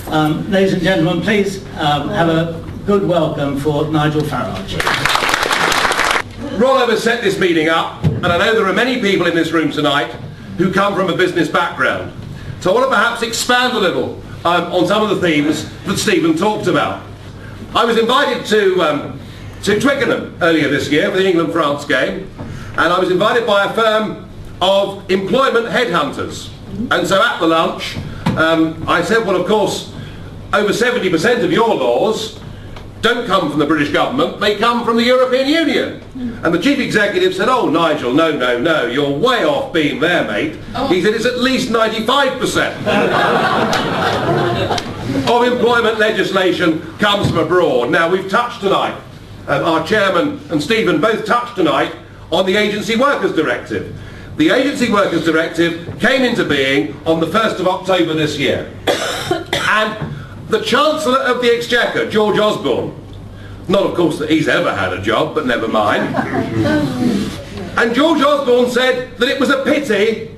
Ladies and gentlemen, please have a good welcome for Nigel Farage. Rollo has set this meeting up, and I know there are many people in this room tonight who come from a business background. So I want to perhaps expand a little on some of the themes that Stephen talked about. I was invited to Twickenham earlier this year for the England-France game, and I was invited by a firm of employment headhunters. And so at the lunch, I said, well, of course, over 70% of your laws don't come from the British government, they come from the European Union. And the chief executive said, oh, Nigel, no, you're way off being there, mate. He said, it's at least 95% of employment legislation comes from abroad. Now, we've touched tonight, our chairman and Stephen both touched tonight on the Agency Workers Directive. The Agency Workers Directive came into being on the 1st of October this year. And the Chancellor of the Exchequer, George Osborne, not of course that he's ever had a job, but never mind, and George Osborne said that it was a pity,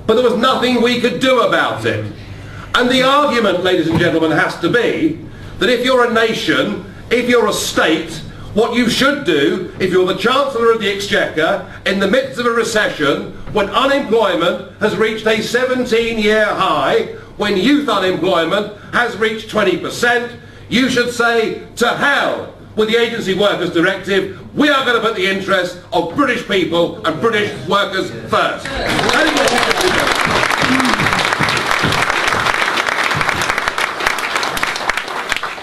but there was nothing we could do about it. And the argument, ladies and gentlemen, has to be that if you're a nation, if you're a state, what you should do, if you're the Chancellor of the Exchequer, in the midst of a recession, when unemployment has reached a 17-year high, when youth unemployment has reached 20%, you should say, to hell with the Agency Workers Directive, we are going to put the interests of British people and British workers first.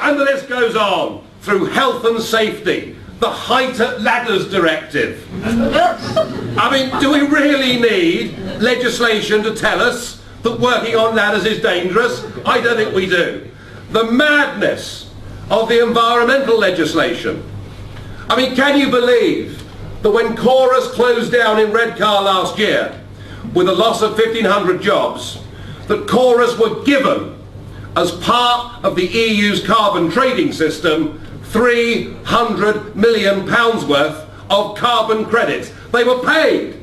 And the list goes on through health and safety, the Height at Ladders Directive. I mean, do we really need legislation to tell us that working on ladders is dangerous? I don't think we do. The madness of the environmental legislation. I mean, can you believe that when Chorus closed down in Redcar last year with a loss of 1,500 jobs, that Chorus were given, as part of the EU's carbon trading system, £300 million worth of carbon credits. They were paid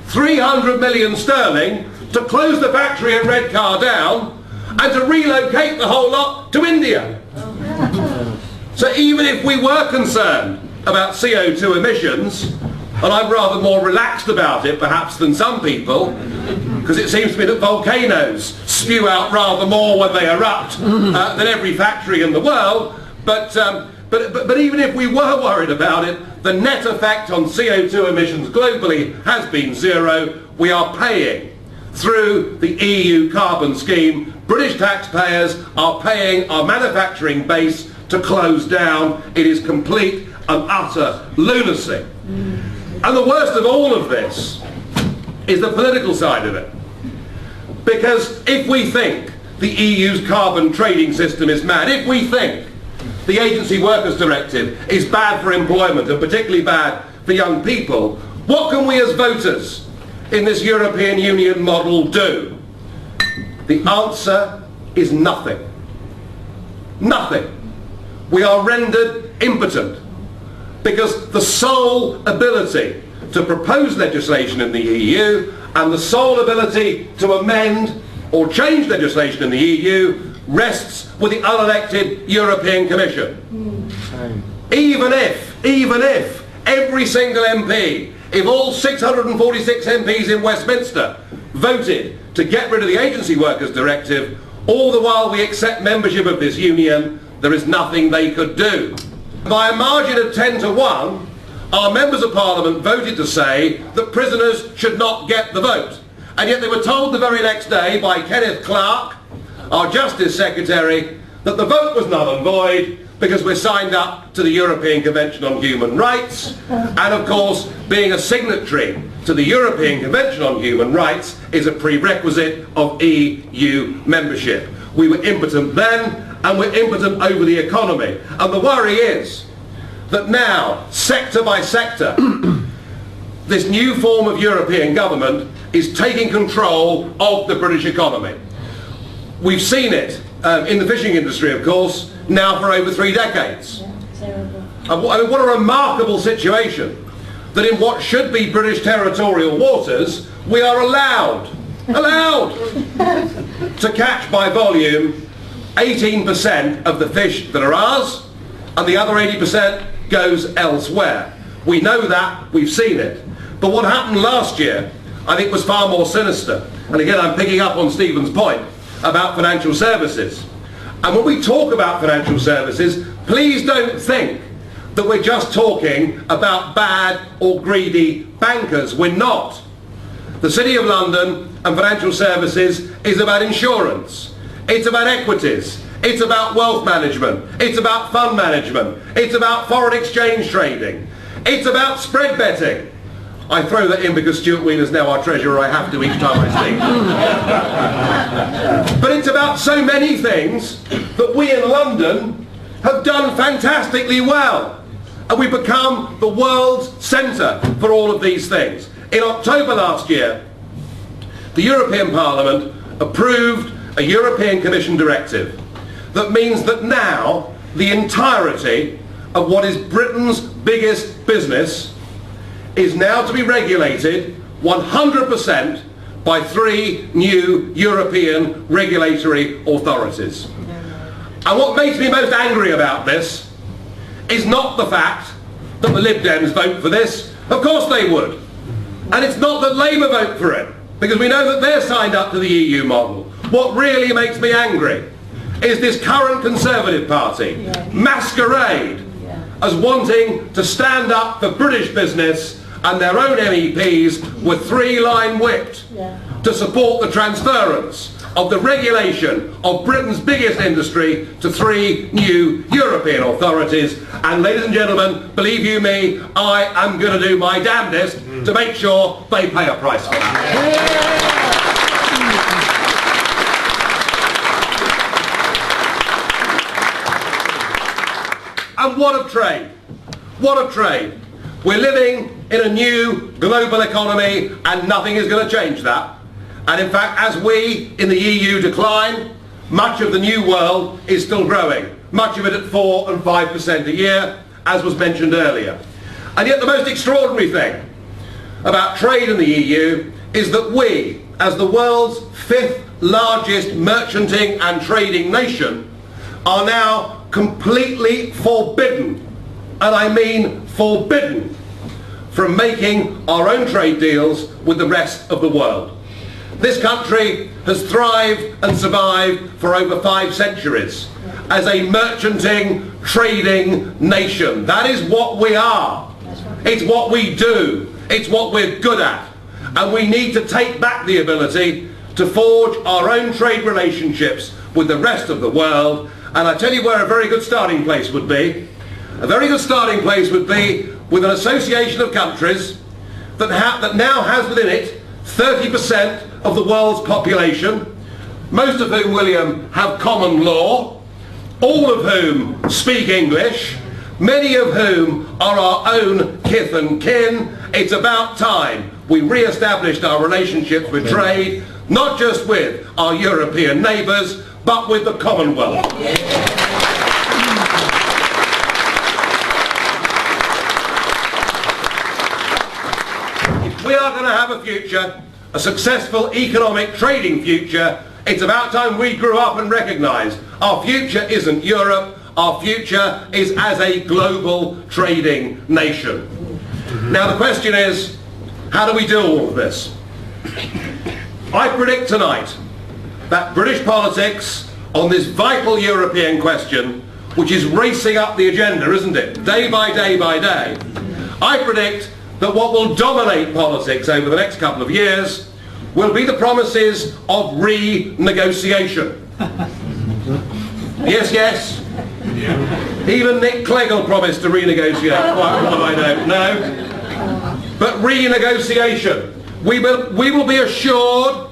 300 million sterling to close the factory in Redcar down and to relocate the whole lot to India. So even if we were concerned about CO2 emissions, and I'm rather more relaxed about it perhaps than some people, because it seems to me that volcanoes spew out rather more when they erupt than every factory in the world, but even if we were worried about it, the net effect on CO2 emissions globally has been zero. We are paying through the EU carbon scheme. British taxpayers are paying our manufacturing base to close down. It is complete and utter lunacy. And the worst of all of this is the political side of it. Because if we think the EU's carbon trading system is mad, if we think the Agency Workers Directive is bad for employment and particularly bad for young people, what can we as voters in this European Union model do? The answer is nothing. Nothing. We are rendered impotent because the sole ability to propose legislation in the EU and the sole ability to amend or change legislation in the EU rests with the unelected European Commission. Even if every single MP, if all 646 MPs in Westminster voted to get rid of the Agency Workers Directive, all the while we accept membership of this union, there is nothing they could do. By a margin of 10 to 1, our members of Parliament voted to say that prisoners should not get the vote. And yet they were told the very next day by Kenneth Clarke, our Justice Secretary, that the vote was null and void because we're signed up to the European Convention on Human Rights, and of course being a signatory to the European Convention on Human Rights is a prerequisite of EU membership. We were impotent then, and we're impotent over the economy. And the worry is that now, sector by sector, this new form of European government is taking control of the British economy. We've seen it in the fishing industry, of course, now for over 3 decades. I mean, what a remarkable situation that in what should be British territorial waters, we are allowed to catch by volume 18% of the fish that are ours, and the other 80% goes elsewhere. We know that, we've seen it. But what happened last year, I think, was far more sinister. And again, I'm picking up on Stephen's point about financial services. And when we talk about financial services, please don't think that we're just talking about bad or greedy bankers. We're not. The City of London and financial services is about insurance. It's about equities. It's about wealth management. It's about fund management. It's about foreign exchange trading. It's about spread betting. I throw that in because Stuart Wheeler's now our treasurer. I have to each time I speak. But it's about so many things that we in London have done fantastically well. And we've become the world's centre for all of these things. In October last year, the European Parliament approved a European Commission directive that means that now the entirety of what is Britain's biggest business is now to be regulated 100% by 3 new European regulatory authorities. And what makes me most angry about this is not the fact that the Lib Dems vote for this. Of course they would. And it's not that Labour vote for it, because we know that they're signed up to the EU model. What really makes me angry is this current Conservative Party masquerade as wanting to stand up for British business and their own MEPs were 3-line whipped to support the transference of the regulation of Britain's biggest industry to 3 new European authorities. And ladies and gentlemen, believe you me, I am going to do my damnedest to make sure they pay a price for that. And what of trade? What of trade? We're living in a new global economy and nothing is going to change that. And in fact, as we in the EU decline, much of the new world is still growing. Much of it at 4 and 5% a year, as was mentioned earlier. And yet the most extraordinary thing about trade in the EU is that we, as the world's 5th largest merchanting and trading nation, are now completely forbidden, and I mean forbidden, from making our own trade deals with the rest of the world. This country has thrived and survived for over 5 centuries as a merchanting, trading nation. That is what we are. It's what we do. It's what we're good at. And we need to take back the ability to forge our own trade relationships with the rest of the world. And I tell you where a very good starting place would be. A very good starting place would be with an association of countries that now has within it 30% of the world's population, most of whom, William, have common law, all of whom speak English, many of whom are our own kith and kin. It's about time we re-established our relationships with trade, not just with our European neighbours, but with the Commonwealth. If we are going to have a future, a successful economic trading future, it's about time we grew up and recognised our future isn't Europe, our future is as a global trading nation. Now the question is, how do we do all of this? I predict tonight that British politics on this vital European question, which is racing up the agenda, isn't it, day by day by day, I predict that what will dominate politics over the next couple of years will be the promises of renegotiation. Yes, yes. Even Nick Clegg will promise to renegotiate. Quite what I don't know. But renegotiation. We will be assured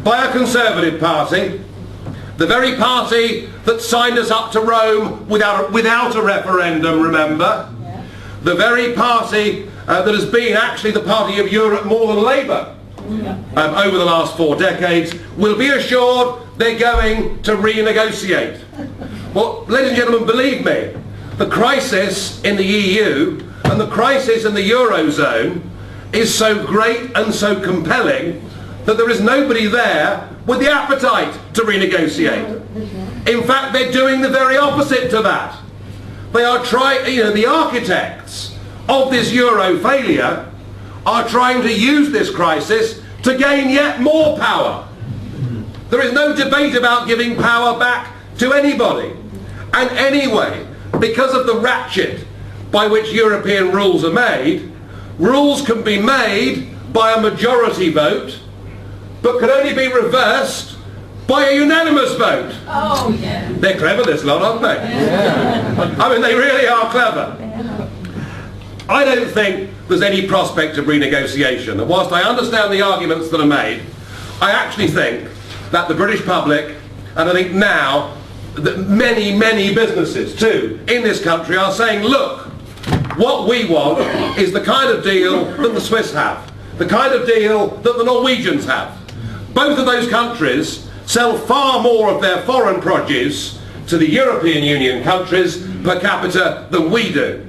by a Conservative Party, the very party that signed us up to Rome without a referendum, remember? The very party that has been actually the party of Europe more than Labour over the last 4 decades, will be assured they're going to renegotiate. Well, ladies and gentlemen, believe me, the crisis in the EU and the crisis in the Eurozone is so great and so compelling that there is nobody there with the appetite to renegotiate. In fact, they're doing the very opposite to that. They are trying, the architects of this euro failure are trying to use this crisis to gain yet more power. There is no debate about giving power back to anybody. And anyway, because of the ratchet by which European rules are made, rules can be made by a majority vote, but can only be reversed by a unanimous vote. Oh, yeah. They're clever, this lot, aren't they? Yeah. I mean, they really are clever. I don't think there's any prospect of renegotiation. And whilst I understand the arguments that are made, I actually think that the British public, and I think now that many, many businesses too in this country are saying, look, what we want is the kind of deal that the Swiss have, the kind of deal that the Norwegians have. Both of those countries sell far more of their foreign produce to the European Union countries per capita than we do.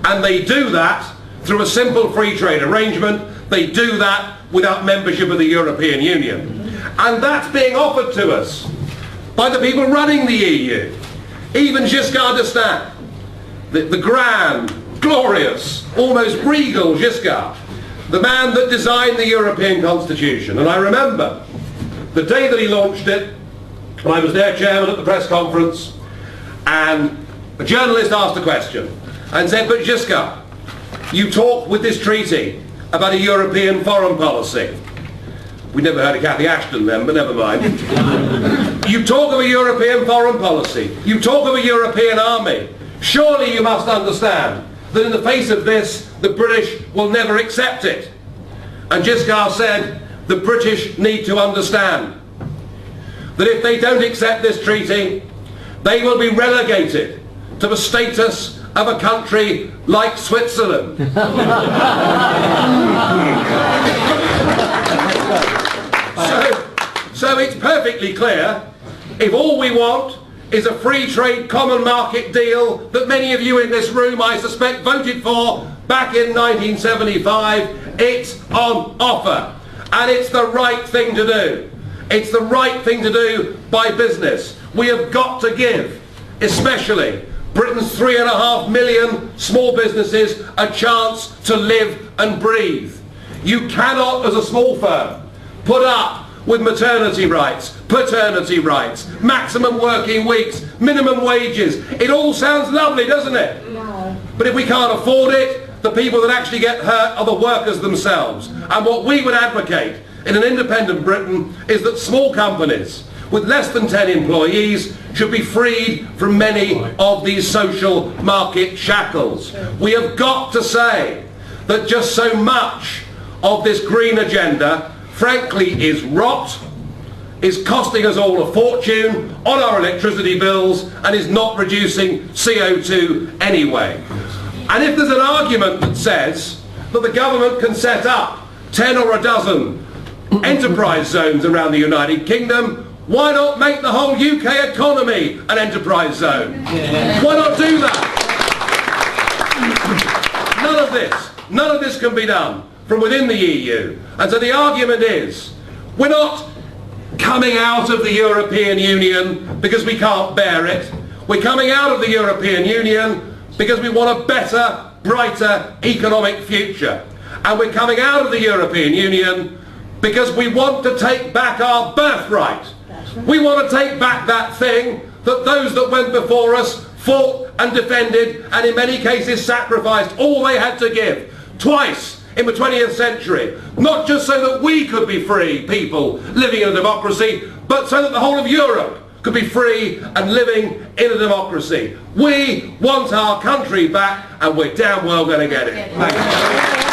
And they do that through a simple free trade arrangement. They do that without membership of the European Union. And that's being offered to us by the people running the EU. Even Giscard d'Estaing, the grand, glorious, almost regal Giscard, the man that designed the European Constitution. And I remember the day that he launched it, and I was their chairman at the press conference, and a journalist asked a question and said, but Giscard, you talk with this treaty about a European foreign policy. We never heard of Cathy Ashton then, but never mind. You talk of a European foreign policy. You talk of a European army. Surely you must understand that in the face of this, the British will never accept it. And Giscard said, the British need to understand that if they don't accept this treaty, they will be relegated to the status of a country like Switzerland. So it's perfectly clear, if all we want is a free trade common market deal that many of you in this room, I suspect, voted for back in 1975, it's on offer. And it's the right thing to do. It's the right thing to do by business. We have got to give, especially Britain's 3.5 million small businesses, a chance to live and breathe. You cannot, as a small firm, put up with maternity rights, paternity rights, maximum working weeks, minimum wages. It all sounds lovely, doesn't it? No. But if we can't afford it, the people that actually get hurt are the workers themselves. And what we would advocate in an independent Britain is that small companies with less than 10 employees should be freed from many of these social market shackles. We have got to say that just so much of this green agenda, frankly, is rot, is costing us all a fortune on our electricity bills, and is not reducing CO2 anyway. And if there's an argument that says that the government can set up 10 or a dozen enterprise zones around the United Kingdom, why not make the whole UK economy an enterprise zone? Why not do that? None of this can be done from within the EU. And so the argument is, we're not coming out of the European Union because we can't bear it. We're coming out of the European Union because we want a better, brighter economic future. And we're coming out of the European Union because we want to take back our birthright. We want to take back that thing that those that went before us fought and defended, and in many cases sacrificed all they had to give, twice in the 20th century, not just so that we could be free people living in a democracy, but so that the whole of Europe could be free and living in a democracy. We want our country back, and we're damn well going to get it. Thank you.